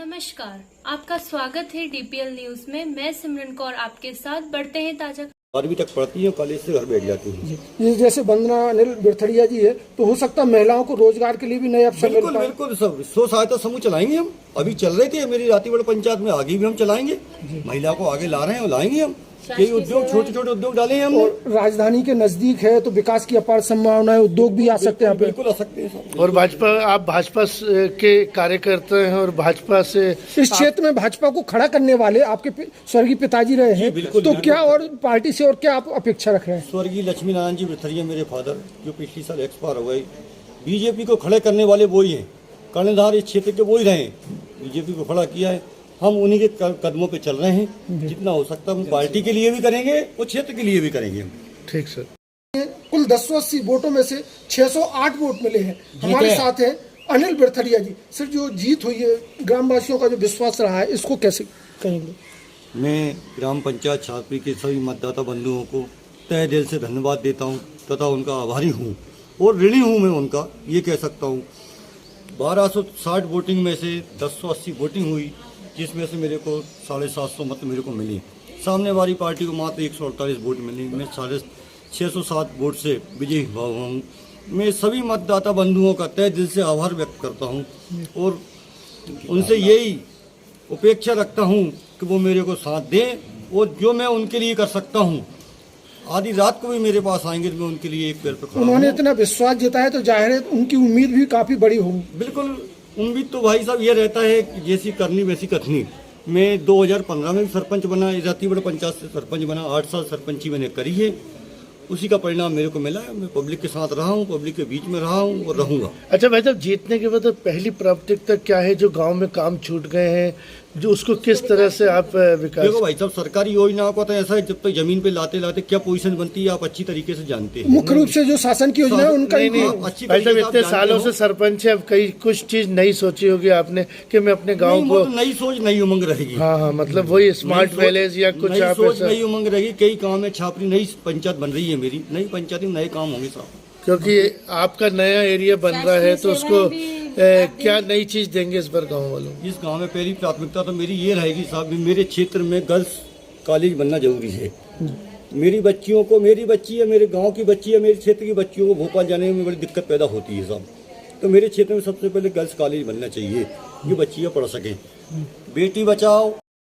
नमस्कार, आपका स्वागत है डीपीएल न्यूज में। मैं सिमरन कौर आपके साथ। बढ़ते हैं ताजा। 12वीं तक पढ़ती है, कॉलेज से घर बैठ जाती है। ये जैसे वंदना अनिल बिरथड़िया जी है, तो हो सकता है महिलाओं को रोजगार के लिए भी नए अवसर मिल बिल्कुल पाए। बिल्कुल, सब स्व सहायता समूह चलाएंगे हम। अभी चल रहे थे मेरी रातीगढ़ पंचायत में, आगे भी हम चलाएंगे। महिला को आगे ला रहे हैं और लाएंगे हम। कई उद्योग, छोटे छोटे उद्योग डाले हैं हमने। और राजधानी के नजदीक है तो विकास की अपार संभावनाएं, उद्योग भी आ सकते हैं। बिल्कुल आ सकते हैं सब। और भाजपा, आप भाजपा के कार्यकर्ता हैं और भाजपा से इस क्षेत्र में भाजपा को खड़ा करने वाले आपके स्वर्गीय पिताजी रहे हैं, बिल्कुल, तो बिल्कुल। क्या और पार्टी से और क्या आप अपेक्षा रख रहे हैं? स्वर्गीय लक्ष्मी नारायण जी बिरथड़िया मेरे फादर, जो पिछली साल एक्सपायर हो गए। बीजेपी को खड़े करने वाले वही हैं, कर्णधार इस क्षेत्र के वही रहे। बीजेपी को खड़ा किया है, हम उन्हीं के कदमों पे चल रहे हैं। जितना हो सकता है हम पार्टी के लिए भी करेंगे और क्षेत्र के लिए भी करेंगे हम। ठीक सर। कुल 180 वोटों में से 608 वोट मिले हैं। हमारे साथ हैं अनिल बिरथड़िया जी। सर, जो जीत हुई है, ग्रामवासियों का जो विश्वास रहा है, इसको कैसे कहेंगे? मैं ग्राम पंचायत छात्री के सभी मतदाता बंधुओं को तहे दिल से धन्यवाद देता हूं तथा उनका आभारी हूं और ऋणी हूं मैं उनका, ये कह सकता हूं। 1260 वोटिंग में से 1080 वोटिंग हुई, जिसमें से मेरे को 750 मत मेरे को मिली। सामने वाली पार्टी को मात्र 148 वोट मिली। मैं 607 वोट से विजयी हुआ हूँ। मैं सभी मतदाता बंधुओं का तहे दिल से आभार व्यक्त करता हूँ और उनसे यही अपेक्षा रखता हूँ कि वो मेरे को साथ दें और जो मैं उनके लिए कर सकता हूँ, आधी रात को भी मेरे पास आएंगे तो मैं उनके लिए एक पैर पर खड़ा उन्होंने हूं। इतना विश्वास जताया तो जाहिर है उनकी उम्मीद भी काफी बड़ी होगी। बिल्कुल, उम्मीद तो भाई साहब ये रहता है कि जैसी करनी वैसी कथनी। मैं 2015 में भी सरपंच बना, रातीगढ़ पंचायत से सरपंच बना। 8 साल सरपंची मैंने करी है, उसी का परिणाम मेरे को मिला है। मैं पब्लिक के साथ रहा हूँ, पब्लिक के बीच में रहा हूँ और रहूँगा। अच्छा भाई साहब, जीतने के बाद पहली प्राथमिकता क्या है? जो गांव में काम छूट गए हैं, जो उसको किस तरह से आप विकास? देखो भाई साहब, सरकारी योजनाओं का तो ऐसा है, जब तक जमीन पे लाते लाते क्या पोजीशन बनती है आप अच्छी तरीके से जानते हैं। मुख्य रूप से जो शासन की योजना है उनका नहीं, अच्छी भाई साहब तरीके से आप इतने जानते सालों हो। से सरपंच है, अब कई कुछ चीज नहीं सोची होगी आपने कि मैं अपने गांव नहीं, को। वो तो नई सोच नई उमंग रहेगी। हाँ, मतलब वही स्मार्ट विलेज या कुछ नई आप सोच ऐसा। नई उमंग रहेगी। कई गाँव में छापरी नई पंचायत बन रही है मेरी, नई पंचायत में नए काम होंगे साहब। क्योंकि आपका नया एरिया बन रहा है तो उसको क्या नई चीज देंगे इस बार गाँव वालों? इस गांव में पहली प्राथमिकता तो मेरी ये रहेगी साहब, मेरे क्षेत्र में गर्ल्स कॉलेज बनना जरूरी है। मेरी बच्चियों को, मेरी बच्ची है, मेरे गांव की बच्ची है, मेरे क्षेत्र की बच्चियों को भोपाल जाने में बड़ी दिक्कत पैदा होती है साहब। तो मेरे क्षेत्र में सबसे पहले गर्ल्स कॉलेज बनना चाहिए, ये बच्चियाँ पढ़ सकें। बेटी बचाओ